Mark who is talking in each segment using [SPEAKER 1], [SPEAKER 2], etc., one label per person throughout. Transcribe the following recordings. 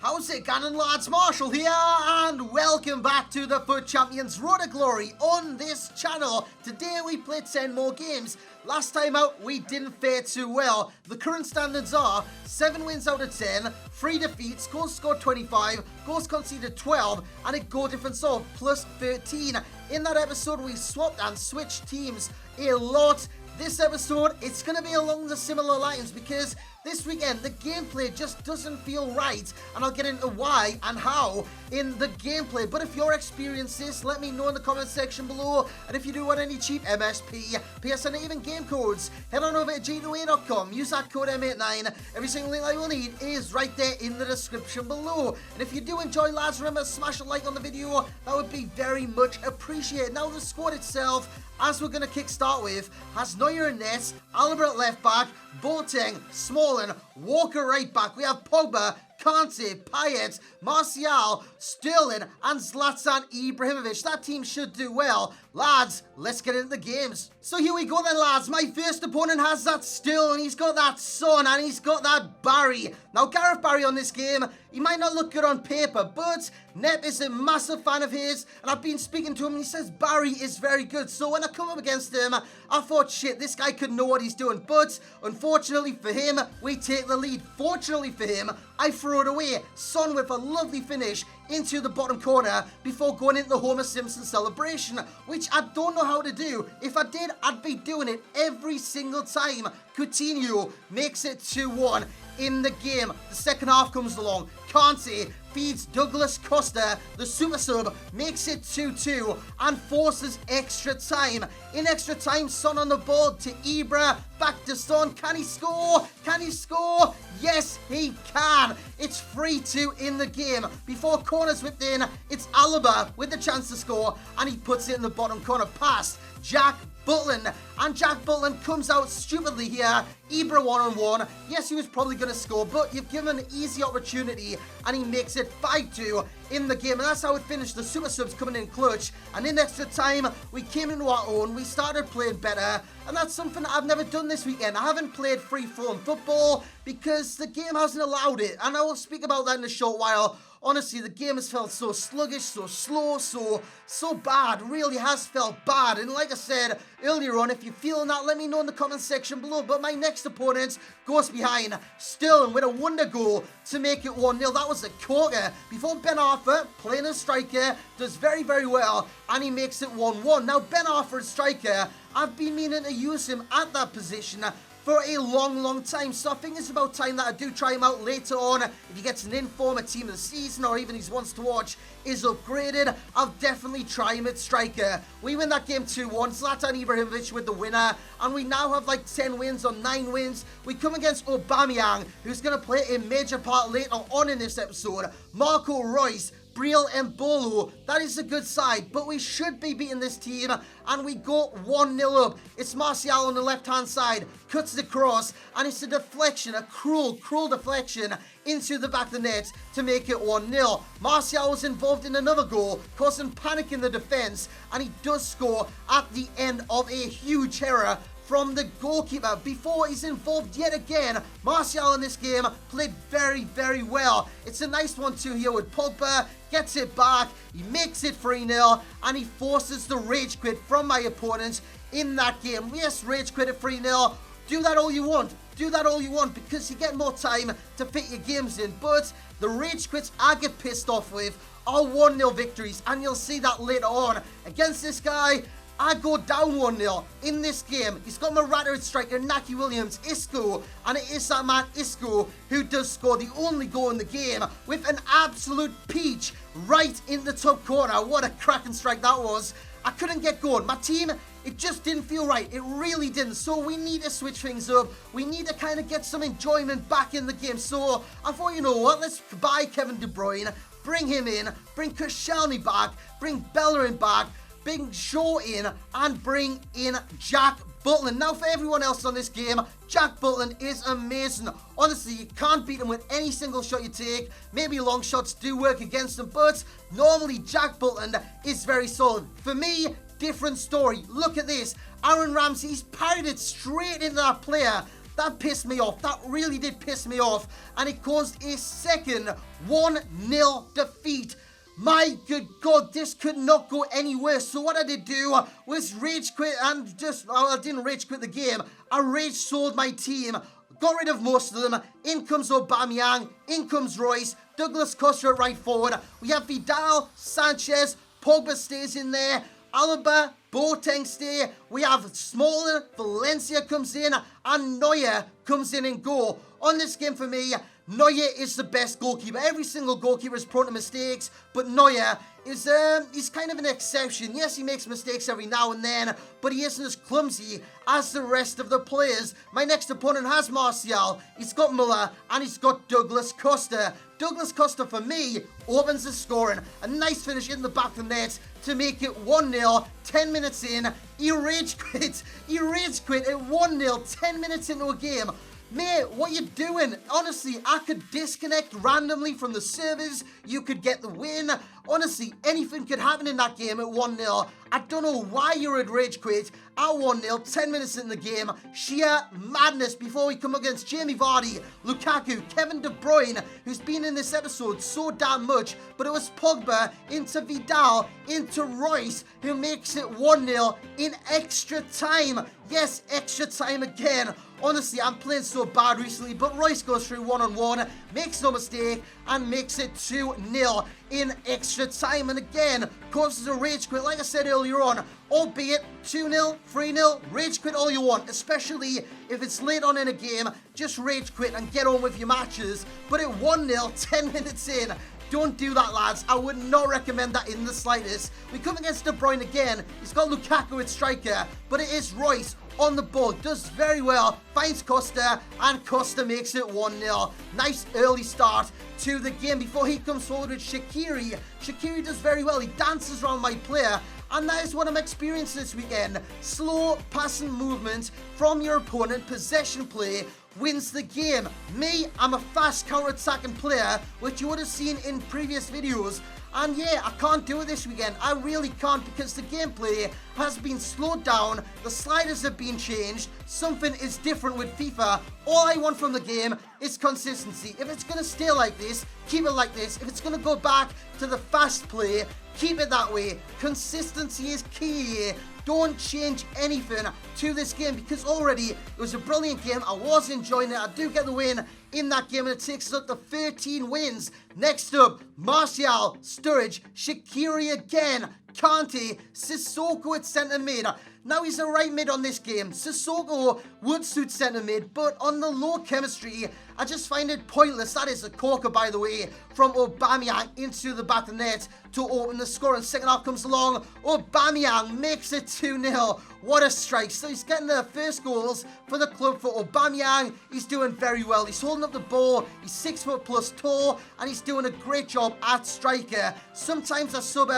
[SPEAKER 1] How's it going, lads? Marshall here, and welcome back to the FUT Champions Road to Glory on this channel. Today we played 10 more games. Last time out, we didn't fare too well. The current standards are 7 wins out of 10, 3 defeats, goals scored 25, goals conceded 12, and a goal difference of plus 13. In that episode, we swapped and switched teams a lot. This episode, it's going to be along the similar lines because this weekend, the gameplay just doesn't feel right, and I'll get into why and how in the gameplay. But if you're experiencing this, let me know in the comment section below. And if you do want any cheap MSP, PSN, and even game codes, head on over to g2a.com, use that code M89. Every single link that you will need is right there in the description below. And if you do enjoy, lads, remember to smash a like on the video. That would be very much appreciated. Now, the squad itself, as we're going to kickstart with, has Neuer in net, Alaba at left back, Boateng, Smalling, Walker right back. We have Pogba, Kante, Payet, Martial, Sterling, and Zlatan Ibrahimovic. That team should do well. Lads, let's get into the games. So here we go then, lads. My first opponent has that Sterling, he's got that Son, and he's got that Barry. Now, Gareth Barry on this game, he might not look good on paper, but Nep is a massive fan of his, and I've been speaking to him, and he says Barry is very good. So when I come up against him, I thought, shit, this guy could know what he's doing. But unfortunately for him, we take the lead. Fortunately for him, I throw it away. Son with a lovely finish into the bottom corner before going into the Homer Simpson celebration, which I don't know how to do. If I did, I'd be doing it every single time. Coutinho makes it 2-1 in the game. The second half comes along. Kante feeds Douglas Costa. The super sub makes it 2-2 and forces extra time. In extra time, Son on the ball to Ibra. Back to Son. Can he score? Can he score? Yes, he can. It's 3-2 in the game. Before corners whipped in, it's Alaba with the chance to score, and he puts it in the bottom corner past Jack Butland, and Jack Butland comes out stupidly here. Ibra one-on-one. Yes, he was probably going to score, but you've given an easy opportunity, and he makes it 5-2 in the game, and that's how it finished. The super subs coming in clutch, and in extra time, we came into our own. We started playing better, and that's something I've never done this weekend. I haven't played free-flowing football because the game hasn't allowed it, and I will speak about that in a short while. Honestly, the game has felt so sluggish, so slow, so bad. Really has felt bad. And like I said earlier on, if you're feeling that, let me know in the comment section below. But my next opponent goes behind Sterling with a wonder goal to make it 1-0. That was a corker before Ben Arthur, playing as striker, does very, very well. And he makes it 1-1. Now, Ben Arthur as striker, I've been meaning to use him at that position for a long time, so I think it's about time that I do try him out later on. If he gets an informer team of the season, or even he's wants to watch is upgraded, I'll definitely try him at striker. We win that game 2-1, Zlatan Ibrahimovic with the winner, and we now have like 10 wins or 9 wins. We come against Aubameyang, who's going to play a major part later on in this episode. Marco Reus, Briel and Bolo, that is a good side, but we should be beating this team, and we go 1-0 up. It's Martial on the left-hand side, cuts the cross, and it's a deflection, a cruel deflection into the back of the net to make it 1-0. Martial was involved in another goal, causing panic in the defense, and he does score at the end of a huge error from the goalkeeper before he's involved yet again. Martial in this game played very, very well. It's a nice 1-2 here with Pogba, gets it back, he makes it 3-0, and he forces the rage quit from my opponent in that game. Yes, rage quit at 3-0. Do that all you want. Do that all you want because you get more time to fit your games in. But the rage quits I get pissed off with are 1-0 victories, and you'll see that later on. Against this guy, I go down 1-0 in this game. He's got Morata at striker, Naki Williams, Isco, and it is that man Isco who does score the only goal in the game with an absolute peach right in the top corner. What a cracking strike that was. I couldn't get going. My team, it just didn't feel right. It really didn't. So we need to switch things up. We need to kind of get some enjoyment back in the game. So I thought, you know what, let's buy Kevin De Bruyne, bring him in, bring Koscielny back, bring Bellerin back, bring Shaw in, and bring in Jack Butland. Now, for everyone else on this game, Jack Butland is amazing. Honestly, you can't beat him with any single shot you take. Maybe long shots do work against him, but normally Jack Butland is very solid. For me, different story. Look at this. Aaron Ramsey's parried it straight into that player. That pissed me off. That really did piss me off. And it caused a second 1-0 defeat. My good God, this could not go any worse. So what I did do was rage quit and I didn't rage quit the game. I rage sold my team. Got rid of most of them. In comes Aubameyang. In comes Reus. Douglas Costa at right forward. We have Vidal, Sanchez. Pogba stays in there. Alaba, Boateng stay. We have Smalling. Valencia comes in. And Neuer comes in and goal. On this game for me, Neuer is the best goalkeeper. Every single goalkeeper is prone to mistakes, but Neuer is he's kind of an exception. Yes, he makes mistakes every now and then, but he isn't as clumsy as the rest of the players. My next opponent has Martial, he's got Muller, and he's got Douglas Costa. Douglas Costa, for me, opens the scoring. A nice finish in the back of the net to make it 1-0. 10 minutes in, he rage quit. He rage quit at 1-0, 10 minutes into a game. Mate, what you doing? Honestly, I could disconnect randomly from the servers. You could get the win. Honestly, anything could happen in that game at 1-0. I don't know why you're at rage quit at 1-0, 10 minutes in the game. Sheer madness before we come against Jamie Vardy, Lukaku, Kevin De Bruyne, who's been in this episode so damn much. But it was Pogba into Vidal, into Reus, who makes it 1-0 in extra time. Yes, extra time again. Honestly, I'm playing so bad recently, but Reus goes through one-on-one, makes no mistake, and makes it 2-0 in extra time. And again, causes a rage quit, like I said earlier on, albeit 2-0, 3-0, rage quit all you want, especially if it's late on in a game. Just rage quit and get on with your matches. But at 1-0, 10 minutes in, don't do that, lads. I would not recommend that in the slightest. We come against De Bruyne again. He's got Lukaku at striker, but it is Reus on the ball. Does very well. Finds Costa, and Costa makes it 1-0. Nice early start to the game before he comes forward with Shaqiri. Shaqiri does very well. He dances around my player. And that is what I'm experiencing this weekend. Slow passing movement from your opponent. Possession play wins the game. Me, I'm a fast counter-attacking player, which you would have seen in previous videos. And yeah, I can't do it this weekend. I really can't, because the gameplay has been slowed down. The sliders have been changed. Something is different with FIFA. All I want from the game is consistency. If it's going to stay like this, keep it like this. If it's going to go back to the fast play, keep it that way. Consistency is key here. Don't change anything to this game, because already it was a brilliant game. I was enjoying it. I do get the win in that game, and it takes us up to 13 wins. Next up, Martial, Sturridge, Shaqiri again, Kante, Sissoko at centre mid. Now he's a right mid on this game. Sissoko would suit centre mid, but on the low chemistry, I just find it pointless. That is a corker, by the way, from Aubameyang into the back of the net to open the score. And second half comes along. Aubameyang makes it 2-0. What a strike. So he's getting the first goals for the club for Aubameyang. He's doing very well. He's holding up the ball. He's 6 foot plus tall, and he's doing a great job at striker. Sometimes I sub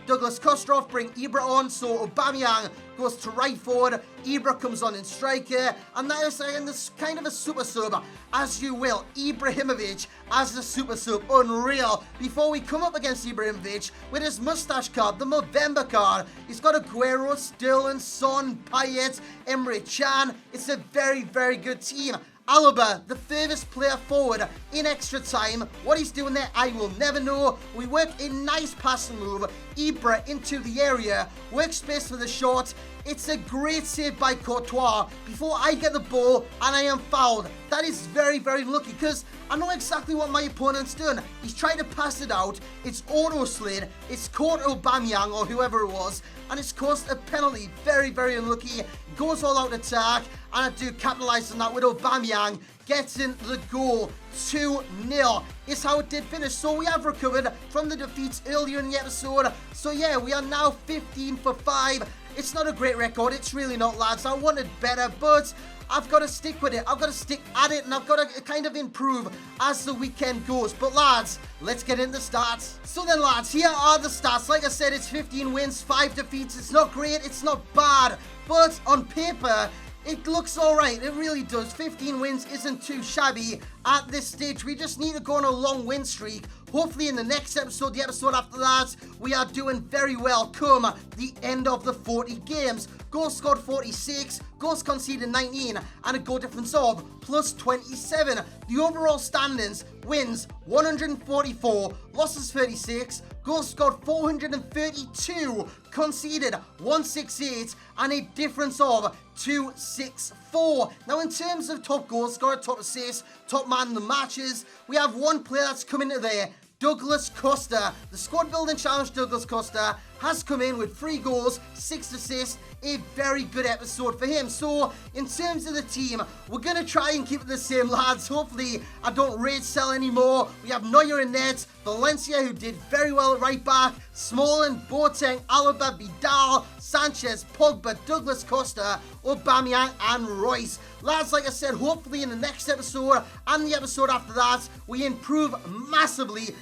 [SPEAKER 1] Douglas Costa off, bring Ibra on, so Aubameyang goes to right forward. Ibra comes on in striker, and that is this kind of a super sub, as you will. Ibrahimovic as the super sub, unreal. Before we come up against Ibrahimovic with his mustache card, the Movember card, he's got Aguero, Sterling, Son, Payet, Emre Can. It's a very, very good team. Alaba, the furthest player forward in extra time. What he's doing there, I will never know. We work a nice passing move. Ibra into the area. Workspace for the shot. It's a great save by Courtois before I get the ball and I am fouled. That is very, very lucky, because I know exactly what my opponent's done. He's tried to pass it out. It's auto-slid. It's caught Aubameyang or whoever it was, and it's caused a penalty. Very, very unlucky. Goes all out attack, and I do capitalise on that with Aubameyang getting the goal. 2-0 is how it did finish. So we have recovered from the defeats earlier in the episode. So yeah, we are now 15 for 5. It's not a great record. It's really not, lads. I wanted better, but I've got to stick with it. I've got to stick at it, and I've got to kind of improve as the weekend goes. But lads, let's get into stats. So then, lads, here are the stats. Like I said, it's 15 wins, 5 defeats. It's not great. It's not bad. But on paper, it looks alright. It really does. 15 wins isn't too shabby. at this stage. We just need to go on a long win streak. Hopefully in the next episode, the episode after that, we are doing very well come the end of the 40 games. Goals scored 46, goals conceded 19, and a goal difference of plus 27. The overall standings: wins 144, losses 36, goals scored 432, conceded 168, and a difference of 264. Now, in terms of top goal scorer, top assist, top man in the matches, we have one player that's come into there. Douglas Costa. The squad building challenge Douglas Costa has come in with 3 goals, 6 assists, a very good episode for him. So, in terms of the team, we're going to try and keep it the same, lads. Hopefully, I don't rage sell anymore. We have Neuer in net, Valencia, who did very well at right back, Smalling, Boateng, Alaba, Vidal, Sanchez, Pogba, Douglas Costa, Aubameyang and Reus. Lads, like I said, hopefully in the next episode and the episode after that, we improve massively,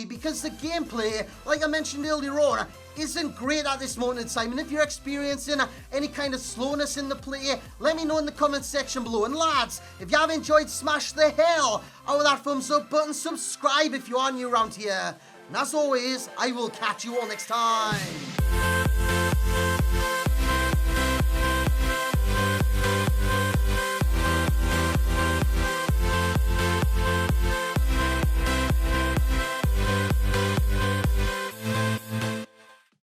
[SPEAKER 1] because the gameplay, like I mentioned earlier on, isn't great at this moment in time. And if you're experiencing any kind of slowness in the play, let me know in the comments section below. And lads, if you have enjoyed, smash the hell out of that thumbs up button, subscribe if you are new around here. And as always, I will catch you all next time.